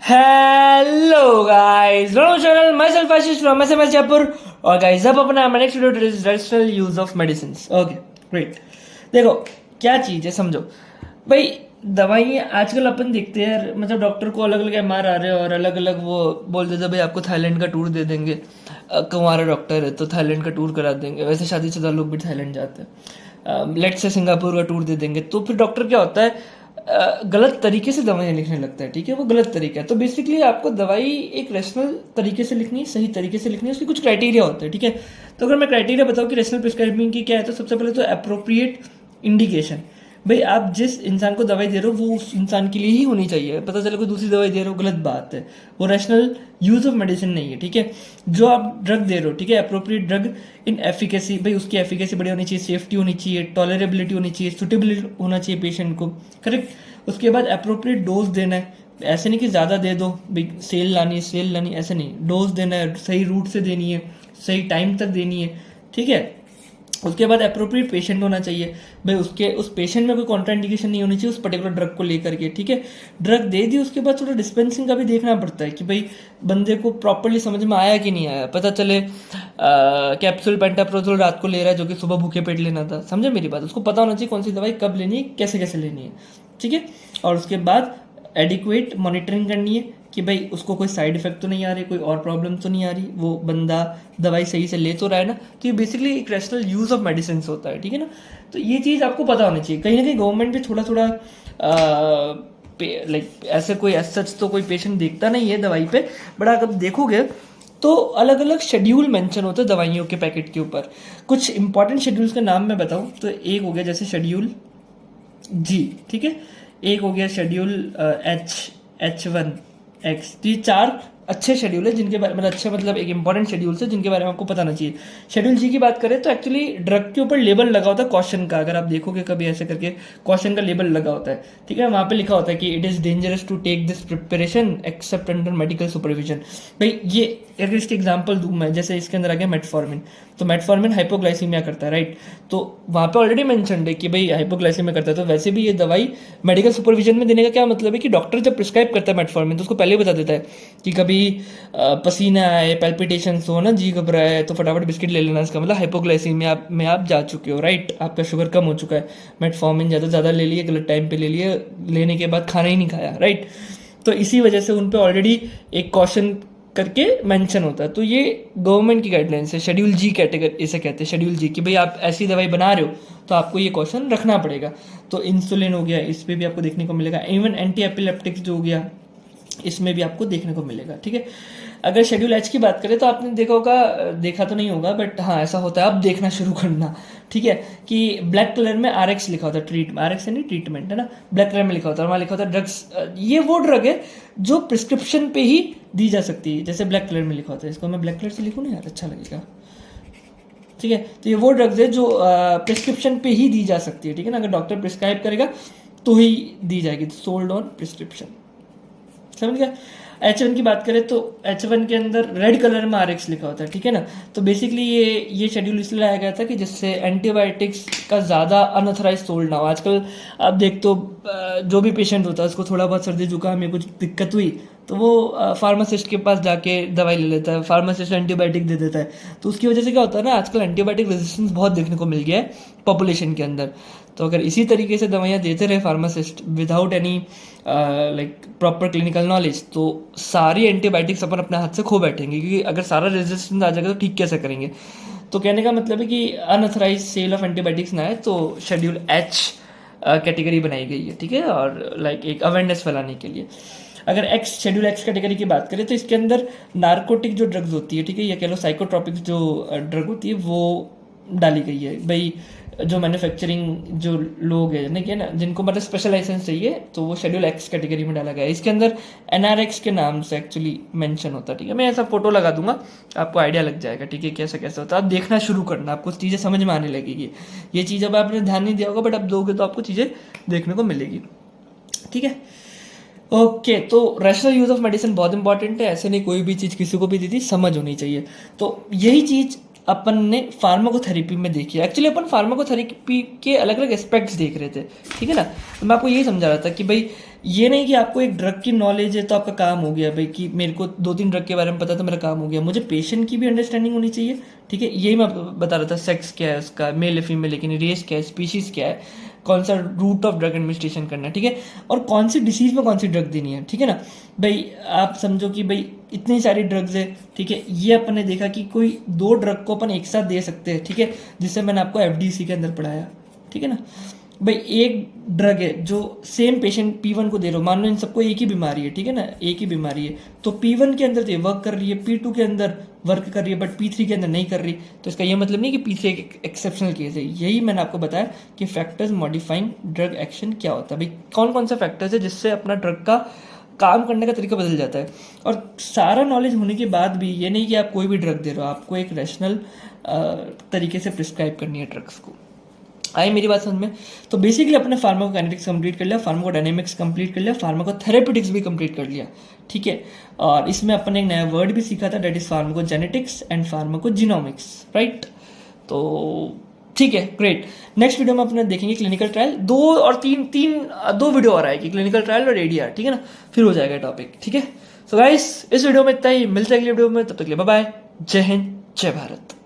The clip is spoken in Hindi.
Hello guys, welcome channel my self Ashish from SMS Jaipur. और गाइस अब अपना next video is rational use of medicine. Okay great. देखो क्या चीज़ है, समझो भाई। दवाइयाँ आजकल अपन देखते हैं, मतलब डॉक्टर को अलग अलग एमआर आ रहे हैं और अलग अलग वो बोल देते हैं भाई आपको थाईलैंड का टूर दे देंगे। कुंवारा डॉक्टर है तो थाईलैंड का टूर करा देंगे। वैसे शादीशुदा लोग भी थाईलैंड जाते हैं। लेट से सिंगापुर का टूर दे देंगे। तो फिर डॉक्टर क्या होता है, गलत तरीके से दवाइयाँ लिखने लगता है। ठीक है, वो गलत तरीका है। तो बेसिकली आपको दवाई एक रेशनल तरीके से लिखनी है, सही तरीके से लिखनी है। उसके कुछ क्राइटेरिया होते हैं। ठीक है, तो अगर मैं क्राइटेरिया बताऊँ कि रेशनल प्रिस्क्राइबिंग की क्या है, तो सबसे पहले तो अप्रोप्रिएट इंडिकेशन। भाई आप जिस इंसान को दवाई दे रहे हो वो उस इंसान के लिए ही होनी चाहिए। पता चले कोई दूसरी दवाई दे रहे हो, गलत बात है। वो रैशनल यूज ऑफ मेडिसिन नहीं है। ठीक है, जो आप ड्रग दे रहे हो, ठीक है, अप्रोप्रिएट ड्रग इन एफिकेसी। भाई उसकी एफिकेसी बढ़िया होनी चाहिए, सेफ्टी होनी चाहिए, टॉलरेबिलिटी होनी चाहिए, सुटेबिलिटी होना चाहिए पेशेंट को। करेक्ट। उसके बाद अप्रोप्रिएट डोज देना है। ऐसे नहीं कि ज़्यादा दे दो, भाई सेल लानी, ऐसे नहीं। डोज देना है, सही रूट से देनी है, सही टाइम तक देनी है। ठीक है। उसके बाद अप्रोप्रिएट पेशेंट होना चाहिए। भाई उस पेशेंट में कोई कॉन्ट्राइंडिकेशन नहीं होनी चाहिए उस पर्टिकुलर ड्रग को लेकर के। ठीक है, ड्रग दे दी, उसके बाद थोड़ा डिस्पेंसिंग का भी देखना पड़ता है कि भाई बंदे को प्रॉपरली समझ में आया कि नहीं आया। पता चले कैप्सूल पेंटाप्रोजोल रात को ले रहा है जो कि सुबह भूखे पेट लेना था। समझे मेरी बात? उसको पता होना चाहिए कौन सी दवाई कब लेनी है, कैसे कैसे लेनी है। ठीक है, और उसके बाद एडिक्वेट मॉनिटरिंग करनी है कि भाई उसको कोई साइड इफेक्ट तो नहीं आ रही, कोई और प्रॉब्लम तो नहीं आ रही, वो बंदा दवाई सही से ले तो रहा है ना। तो ये बेसिकली एक रैशनल यूज ऑफ मेडिसिन होता है। ठीक है ना, तो ये चीज़ आपको पता होनी चाहिए। कहीं ना कहीं गवर्नमेंट भी थोड़ा थोड़ा लाइक ऐसे कोई सच तो कोई पेशेंट देखता नहीं है दवाई पे, बट अगर देखोगे तो अलग अलग शेड्यूल मेंशन होते हैं दवाइयों के पैकेट के ऊपर। कुछ इंपॉर्टेंट शेड्यूल्स के नाम मैं बताऊं तो एक हो गया जैसे शेड्यूल जी। ठीक है, एक हो गया शेड्यूल H1X। तो ये चार अच्छे शेड्यूल है जिनके बारे मतलब अच्छे मतलब एक इंपॉर्टेंट शेड्यूल है जिनके बारे में आपको पता होना चाहिए। शेड्यूल जी की बात करें तो एक्चुअली ड्रग के ऊपर लेबल लगा होता है कॉशन का। अगर आप देखोगे कभी ऐसे करके कॉशन का लेबल लगा होता है। ठीक है, वहाँ पे लिखा होता है कि it is dangerous to take this preparation except under medical supervision. भाई ये अगर इसके एग्जाम्पल दूँ मैं, जैसे इसके अंदर आ गया मेटफॉर्मिन। तो मेटफॉर्मिन हाइपोग्लाइसीमिया करता है, राइट। तो वहाँ पे ऑलरेडी मेंशन्ड है कि भाई हाइपोग्लाइसीमिया करता है। तो वैसे भी ये दवाई मेडिकल सुपरविजन में देने का क्या मतलब है कि डॉक्टर जब प्रिस्क्राइब करता है मेटफॉर्मिन तो उसको पहले ही बता देता है कि कभी पसीना आए, पैल्पिटेशंस हो ना, जी घबराए, तो फटाफट बिस्किट ले लेना। इसका मतलब हाइपोग्लाइसीमिया में आप जा चुके हो, राइट। आपका शुगर कम हो चुका है। मेटफॉर्मिन ज़्यादा ले लिए, गलत टाइम पे ले लिए, लेने के बाद खाना ही नहीं खाया, राइट। तो इसी वजह से उन पे ऑलरेडी एक कॉशन करके मेंशन होता है। तो ये गवर्नमेंट की गाइडलाइंस है। शेड्यूल जी कैटेगरी इसे कहते हैं, शेड्यूल जी, कि भाई आप ऐसी दवाई बना रहे हो तो आपको ये क्वेश्चन रखना पड़ेगा। तो इंसुलिन हो गया, इस पर भी आपको देखने को मिलेगा। इवन एंटी एपिलेप्टिक्स जो हो गया इसमें भी आपको देखने को मिलेगा। ठीक है, अगर शेड्यूल एच की बात करें तो आपने देखा होगा, देखा तो नहीं होगा बट हाँ ऐसा होता है, आप देखना शुरू करना। ठीक है, कि ब्लैक कलर में RX लिखा होता है, ट्रीट RX है नहीं, ट्रीटमेंट है ना, ब्लैक कलर में लिखा होता है। वहाँ लिखा होता है ड्रग्स। ये वो ड्रग है जो प्रिस्क्रिप्शन पे ही दी जा सकती है, जैसे ब्लैक कलर में लिखा होता है। इसको मैं ब्लैक कलर से लिखूँ ना यार, अच्छा लगेगा। ठीक है, तो ये वो ड्रग्स है जो प्रिस्क्रिप्शन पे ही दी जा सकती है। ठीक है ना, अगर डॉक्टर प्रिस्क्राइब करेगा तो ही दी जाएगी, सोल्ड ऑन प्रिस्क्रिप्शन। समझ गया। H1 की बात करें तो H1 के अंदर रेड कलर में RX लिखा होता है। ठीक है ना, तो बेसिकली ये शेड्यूल इसलिए लाया गया था कि जिससे एंटीबायोटिक्स का ज़्यादा अनऑथराइज सोल्ड ना हो। आजकल आप देख तो जो भी पेशेंट होता है उसको थोड़ा बहुत सर्दी जुकाम या कुछ दिक्कत हुई तो वो फार्मासिस्ट के पास जाके दवाई ले लेता है, फार्मासिस्ट एंटीबायोटिक दे देता है। तो उसकी वजह से क्या होता है ना, आजकल एंटीबायोटिक रेजिस्टेंस बहुत देखने को मिल गया है पॉपुलेशन के अंदर। तो अगर इसी तरीके से दवाइयाँ देते रहे pharmacist without any like proper clinical knowledge, तो सारी एंटीबायोटिक्स अपन अपने हाथ से खो बैठेंगे। क्योंकि अगर सारा रेजिस्टेंस आ जाएगा तो ठीक कैसे करेंगे। तो कहने का मतलब है कि अनऑथराइज सेल ऑफ एंटीबायोटिक्स ना है, तो शेड्यूल H कैटेगरी बनाई गई है। ठीक है, और लाइक एक अवेयरनेस फैलाने के लिए। अगर शेड्यूल एक्स कैटेगरी की बात करें तो इसके अंदर नार्कोटिक जो ड्रग्स होती है, ठीक है, या कह लो साइकोट्रॉपिक्स जो ड्रग होती है वो डाली गई है। भाई जो मैन्युफैक्चरिंग जो लोग हैं ना, क्या ना, जिनको मतलब स्पेशल लाइसेंस चाहिए, तो वो शेड्यूल एक्स कैटेगरी में डाला गया है। इसके अंदर NRX के नाम से एक्चुअली मेंशन होता है। ठीक है, मैं ऐसा फोटो लगा दूंगा, आपको आइडिया लग जाएगा। ठीक है, कैसे कैसे होता है, आप देखना शुरू करना, आपको चीज़ें समझ में आने लगेगी। ये चीज़ अब आपने ध्यान नहीं दिया होगा बट अब दोगे तो आपको चीज़ें देखने को मिलेगी। ठीक है, ओके। तो रैशनल यूज ऑफ मेडिसिन बहुत इंपॉर्टेंट है। ऐसे नहीं कोई भी चीज़ किसी को भी दी थी, समझ होनी चाहिए। तो यही चीज़ अपन ने फार्माकोथेरेपी में देखी है। एक्चुअली अपन फार्माकोथेरेपी के अलग अलग एस्पेक्ट्स देख रहे थे। ठीक है ना, तो मैं आपको यही समझा रहा था कि भाई ये नहीं कि आपको एक ड्रग की नॉलेज है तो आपका काम हो गया भाई, कि मेरे को 2-3 ड्रग के बारे में पता तो मेरा काम हो गया। मुझे पेशेंट की भी अंडरस्टैंडिंग होनी चाहिए, ठीक है। यही मैं बता रहा था, सेक्स क्या है उसका, मेल है फीमेल, लेकिन रेस क्या है, स्पीशीज़ क्या है, कौन सा रूट ऑफ ड्रग एडमिनिस्ट्रेशन करना है, ठीक है, और कौन सी डिसीज़ में कौन सी ड्रग देनी है, ठीक है ना भाई। आप समझो कि भाई इतनी सारी ड्रग्स है, ठीक है। ये अपन ने देखा कि कोई 2 ड्रग को अपन एक साथ दे सकते हैं, ठीक है, जिससे मैंने आपको एफडीसी के अंदर पढ़ाया, ठीक है ना भाई। एक ड्रग है जो सेम पेशेंट P1 को दे रहे हो, मान लो इन सबको एक ही बीमारी है, ठीक है ना, एक ही बीमारी है, तो P1 के अंदर तो ये वर्क कर रही है, P2 के अंदर वर्क कर रही है, बट P3 के अंदर नहीं कर रही। तो इसका ये मतलब नहीं कि P3 एक एक्सेप्शनल केस है। यही मैंने आपको बताया कि फैक्टर्स मॉडिफाइंग ड्रग एक्शन क्या होता है भाई, कौन कौन से फैक्टर्स है जिससे अपना ड्रग का काम करने का तरीका बदल जाता है। और सारा नॉलेज होने के बाद भी ये नहीं कि आप कोई भी ड्रग दे रहे हो, आपको एक रैशनल तरीके से प्रिस्क्राइब करनी है ड्रग्स को। आई मेरी बात समझ में? तो बेसिकली अपने फार्माकोकाइनेटिक्स कंप्लीट कर लिया, फार्माकोडायनेमिक्स कंप्लीट कर लिया, फार्माकोथेरेपेटिक्स भी कंप्लीट कर लिया, ठीक है। और इसमें अपन ने एक नया वर्ड भी सीखा था, that is pharmacogenetics and pharmacogenomics, right. तो ठीक है, ग्रेट। नेक्स्ट वीडियो में अपने देखेंगे क्लिनिकल ट्रायल, 2 वीडियो और आएगी, क्लिनिकल ट्रायल और ADR, ठीक है ना, फिर हो जाएगा टॉपिक, ठीक है। सो गाइस, इस वीडियो में इतना ही, मिलते हैं अगले वीडियो में, तब तक के लिए बाय बाय, जय हिंद, जय भारत।